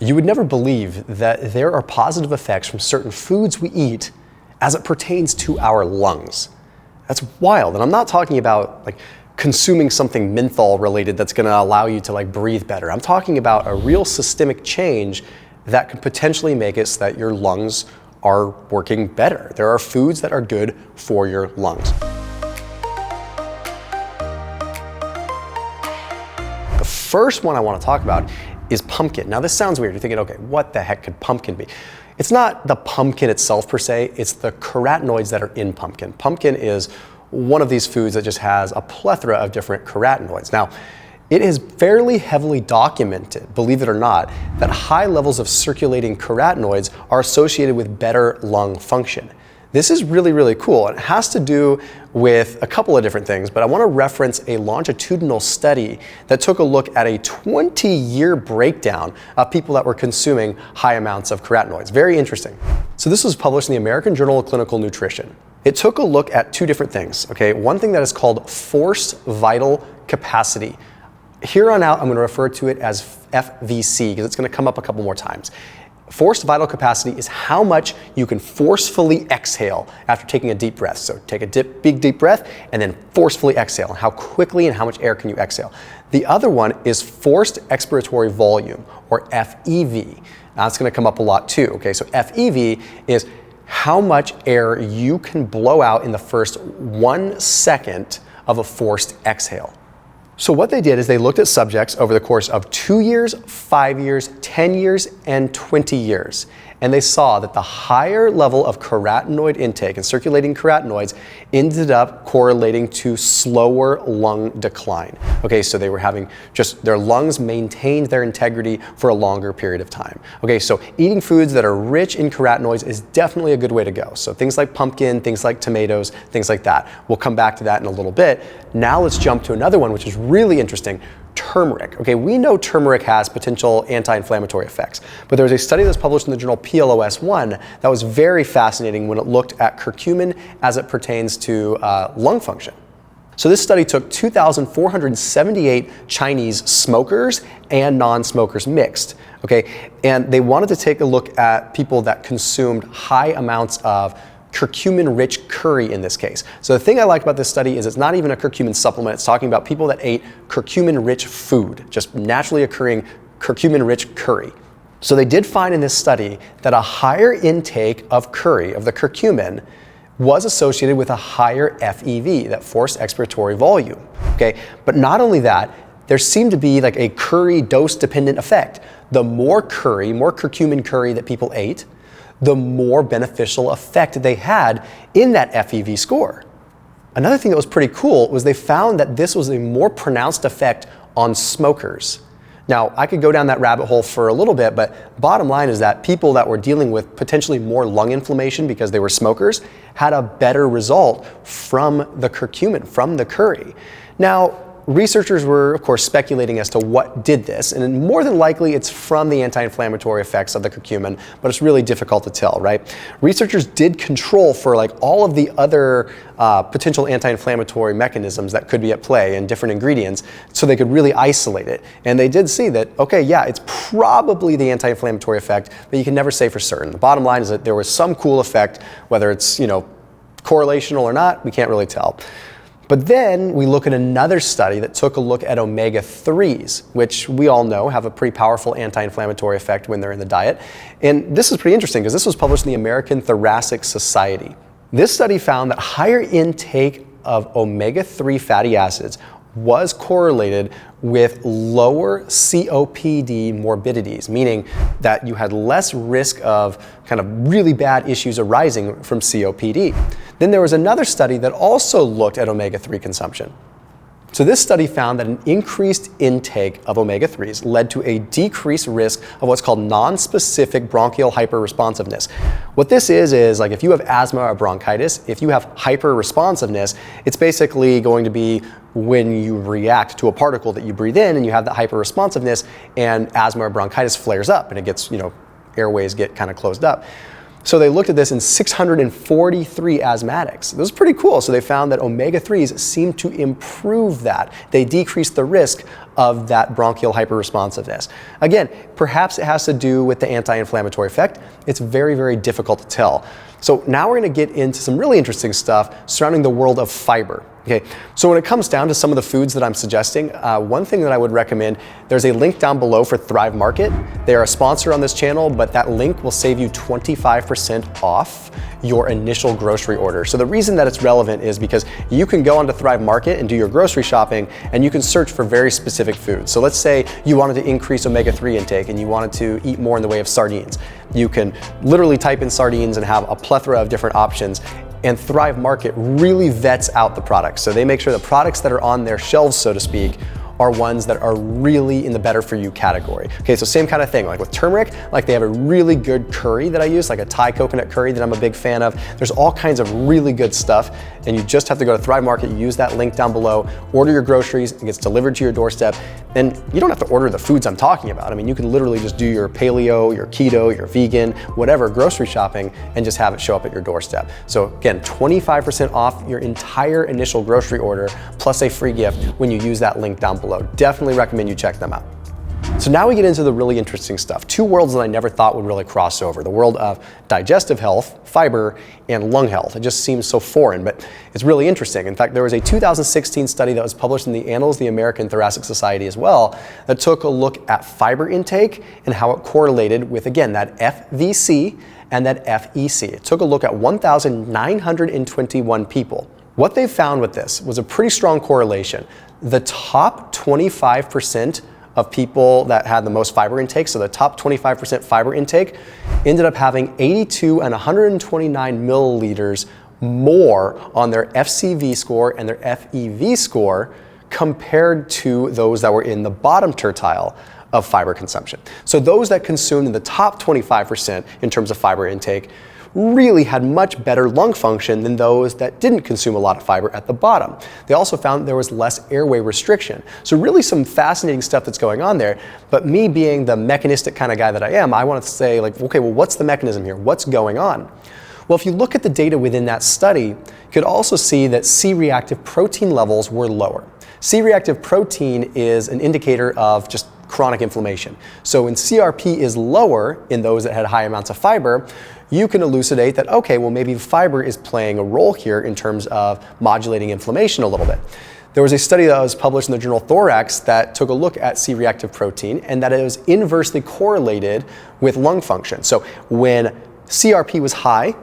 You would never believe that there are positive effects from certain foods we eat as it pertains to our lungs. That's wild. And I'm not talking about like consuming something menthol related that's going to allow you to like breathe better. I'm talking about a real systemic change that can potentially make it so that your lungs are working better. There are foods that are good for your lungs. The first one I want to talk about is pumpkin. Now this sounds weird. You're thinking, okay, what the heck could pumpkin be? It's not the pumpkin itself per se, it's the carotenoids that are in pumpkin. Pumpkin is one of these foods that just has a plethora of different carotenoids. Now, it is fairly heavily documented, believe it or not, that high levels of circulating carotenoids are associated with better lung function. This is really, really cool. It has to do with a couple of different things, but I want to reference a longitudinal study that took a look at a 20-year breakdown of people that were consuming high amounts of carotenoids. Very interesting. So this was published in the American Journal of Clinical Nutrition. It took a look at two different things, okay? One thing that is called forced vital capacity. Here on out, I'm going to refer to it as FVC because it's going to come up a couple more times. Forced vital capacity is how much you can forcefully exhale after taking a deep breath. So take a big deep breath and then forcefully exhale. How quickly and how much air can you exhale? The other one is forced expiratory volume, or FEV. Now it's going to come up a lot too. Okay, so FEV is how much air you can blow out in the first 1 second of a forced exhale. So what they did is they looked at subjects over the course of 2 years, 5 years, 10 years, and 20 years. And they saw that the higher level of carotenoid intake and circulating carotenoids ended up correlating to slower lung decline. Okay, so they were having just their lungs maintained their integrity for a longer period of time. Okay, so eating foods that are rich in carotenoids is definitely a good way to go. So things like pumpkin, things like tomatoes, things like that. We'll come back to that in a little bit. Now let's jump to another one, which is really interesting. Turmeric. Okay, we know turmeric has potential anti-inflammatory effects, but there was a study that was published in the journal PLOS1 that was very fascinating when it looked at curcumin as it pertains to lung function. So this study took 2,478 Chinese smokers and non-smokers mixed, okay, and they wanted to take a look at people that consumed high amounts of curcumin-rich curry in this case. So the thing I like about this study is it's not even a curcumin supplement. It's talking about people that ate curcumin-rich food, just naturally occurring curcumin-rich curry. So they did find in this study that a higher intake of curry, of the curcumin, was associated with a higher FEV, that forced expiratory volume. Okay, but not only that, there seemed to be like a curry dose-dependent effect. The more curry, more curcumin curry that people ate, the more beneficial effect they had in that FEV score. Another thing that was pretty cool was they found that this was a more pronounced effect on smokers. Now, I could go down that rabbit hole for a little bit, but bottom line is that people that were dealing with potentially more lung inflammation because they were smokers had a better result from the curcumin, from the curry. Now, researchers were, of course, speculating as to what did this, and more than likely it's from the anti-inflammatory effects of the curcumin, but it's really difficult to tell, right? Researchers did control for like all of the other potential anti-inflammatory mechanisms that could be at play and different ingredients, so they could really isolate it. And they did see that, okay, yeah, it's probably the anti-inflammatory effect, but you can never say for certain. The bottom line is that there was some cool effect, whether it's, correlational or not, we can't really tell. But then we look at another study that took a look at omega-3s, which we all know have a pretty powerful anti-inflammatory effect when they're in the diet. And this is pretty interesting because this was published in the American Thoracic Society. This study found that higher intake of omega-3 fatty acids was correlated with lower COPD morbidities, meaning that you had less risk of kind of really bad issues arising from COPD. Then there was another study that also looked at omega-3 consumption. So this study found that an increased intake of omega-3s led to a decreased risk of what's called non-specific bronchial hyperresponsiveness. What this is like if you have asthma or bronchitis, if you have hyperresponsiveness, it's basically going to be when you react to a particle that you breathe in and you have that hyperresponsiveness and asthma or bronchitis flares up and it gets, airways get kind of closed up. So they looked at this in 643 asthmatics. This was pretty cool. So they found that omega-3s seem to improve that. They decrease the risk of that bronchial hyperresponsiveness. Again, perhaps it has to do with the anti-inflammatory effect. It's very, very difficult to tell. So now we're going to get into some really interesting stuff surrounding the world of fiber. Okay, so when it comes down to some of the foods that I'm suggesting, one thing that I would recommend, there's a link down below for Thrive Market. They are a sponsor on this channel, but that link will save you 25% off your initial grocery order. So the reason that it's relevant is because you can go onto Thrive Market and do your grocery shopping, and you can search for very specific foods. So let's say you wanted to increase omega-3 intake and you wanted to eat more in the way of sardines. You can literally type in sardines and have a plethora of different options. And Thrive Market really vets out the products. So they make sure the products that are on their shelves, so to speak, are ones that are really in the better for you category. Okay, so same kind of thing, like with turmeric, like they have a really good curry that I use, like a Thai coconut curry that I'm a big fan of. There's all kinds of really good stuff, and you just have to go to Thrive Market, use that link down below, order your groceries, it gets delivered to your doorstep, and you don't have to order the foods I'm talking about. I mean, you can literally just do your paleo, your keto, your vegan, whatever grocery shopping, and just have it show up at your doorstep. So again, 25% off your entire initial grocery order, plus a free gift when you use that link down below. Definitely recommend you check them out. So now we get into the really interesting stuff. Two worlds that I never thought would really cross over. The world of digestive health, fiber, and lung health. It just seems so foreign, but it's really interesting. In fact, there was a 2016 study that was published in the Annals of the American Thoracic Society as well that took a look at fiber intake and how it correlated with, again, that FVC and that FEC. It took a look at 1,921 people. What they found with this was a pretty strong correlation. The top 25% of people that had the most fiber intake, so the top 25% fiber intake, ended up having 82 and 129 milliliters more on their FCV score and their FEV score compared to those that were in the bottom tertile of fiber consumption. So those that consumed in the top 25% in terms of fiber intake really had much better lung function than those that didn't consume a lot of fiber at the bottom. They also found there was less airway restriction. So really some fascinating stuff that's going on there. But me being the mechanistic kind of guy that I am, I wanted to say, like, okay, well, what's the mechanism here? What's going on? Well, if you look at the data within that study, you could also see that C-reactive protein levels were lower. C-reactive protein is an indicator of just chronic inflammation. So when CRP is lower in those that had high amounts of fiber, you can elucidate that, okay, well, maybe fiber is playing a role here in terms of modulating inflammation a little bit. There was a study that was published in the journal Thorax that took a look at C-reactive protein and that it was inversely correlated with lung function. So when CRP was high,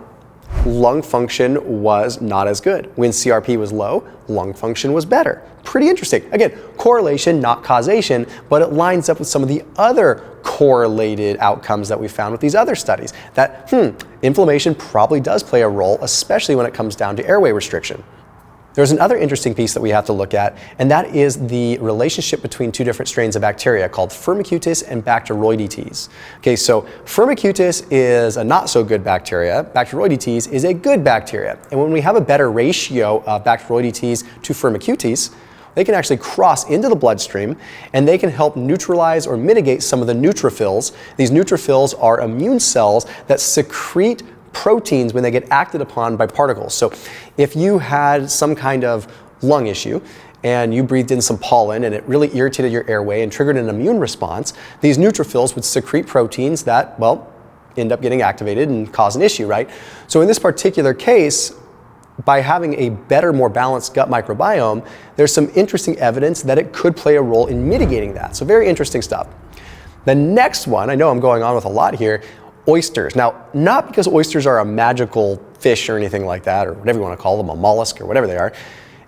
lung function was not as good. When CRP was low, lung function was better. Pretty interesting. Again, correlation, not causation, but it lines up with some of the other correlated outcomes that we found with these other studies. That, inflammation probably does play a role, especially when it comes down to airway restriction. There's another interesting piece that we have to look at, and that is the relationship between two different strains of bacteria called Firmicutes and Bacteroidetes. Okay, so Firmicutes is a not so good bacteria, Bacteroidetes is a good bacteria. And when we have a better ratio of Bacteroidetes to Firmicutes, they can actually cross into the bloodstream and they can help neutralize or mitigate some of the neutrophils. These neutrophils are immune cells that secrete proteins when they get acted upon by particles. So if you had some kind of lung issue and you breathed in some pollen and it really irritated your airway and triggered an immune response, these neutrophils would secrete proteins that, well, end up getting activated and cause an issue, right? So in this particular case, by having a better, more balanced gut microbiome, there's some interesting evidence that it could play a role in mitigating that. So very interesting stuff. The next one, I know I'm going on with a lot here, oysters. Now, not because oysters are a magical fish or anything like that, or whatever you want to call them, a mollusk or whatever they are.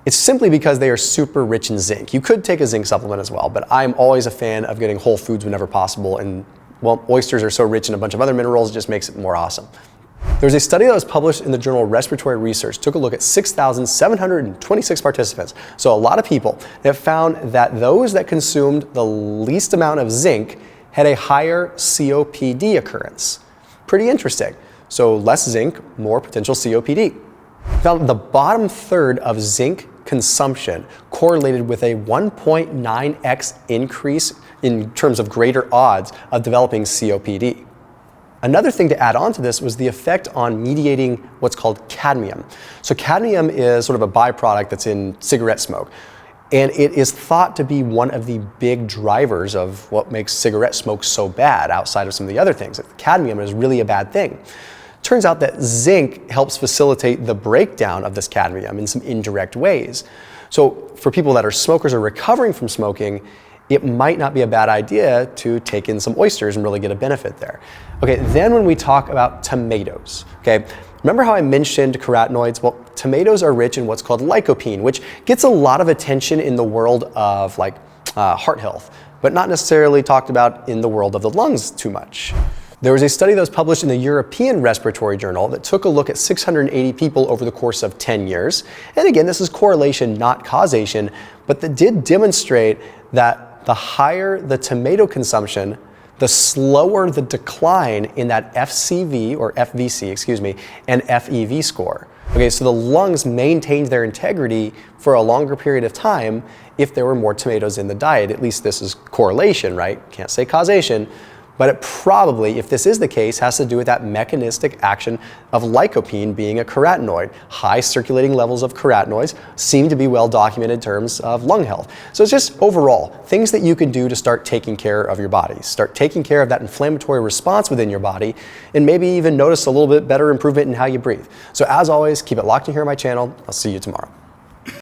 It's simply because they are super rich in zinc. You could take a zinc supplement as well, but I'm always a fan of getting whole foods whenever possible. And, well, oysters are so rich in a bunch of other minerals, it just makes it more awesome. There's a study that was published in the journal Respiratory Research, took a look at 6,726 participants. So a lot of people that found that those that consumed the least amount of zinc had a higher COPD occurrence. Pretty interesting. So less zinc, more potential COPD. Found the bottom third of zinc consumption correlated with a 1.9x increase in terms of greater odds of developing COPD. Another thing to add on to this was the effect on mediating what's called cadmium. So cadmium is sort of a byproduct that's in cigarette smoke. And it is thought to be one of the big drivers of what makes cigarette smoke so bad outside of some of the other things. Cadmium is really a bad thing. Turns out that zinc helps facilitate the breakdown of this cadmium in some indirect ways. So for people that are smokers or recovering from smoking, it might not be a bad idea to take in some oysters and really get a benefit there. Okay, then when we talk about tomatoes, okay, remember how I mentioned carotenoids? Well, tomatoes are rich in what's called lycopene, which gets a lot of attention in the world of like heart health, but not necessarily talked about in the world of the lungs too much. There was a study that was published in the European Respiratory Journal that took a look at 680 people over the course of 10 years. And again, this is correlation, not causation, but that did demonstrate that the higher the tomato consumption, the slower the decline in that FCV or FVC, and FEV score. Okay, so the lungs maintained their integrity for a longer period of time if there were more tomatoes in the diet. At least this is correlation, right? Can't say causation. But it probably, if this is the case, has to do with that mechanistic action of lycopene being a carotenoid. High circulating levels of carotenoids seem to be well documented in terms of lung health. So it's just overall, things that you can do to start taking care of your body. Start taking care of that inflammatory response within your body, and maybe even notice a little bit better improvement in how you breathe. So as always, keep it locked in here on my channel. I'll see you tomorrow.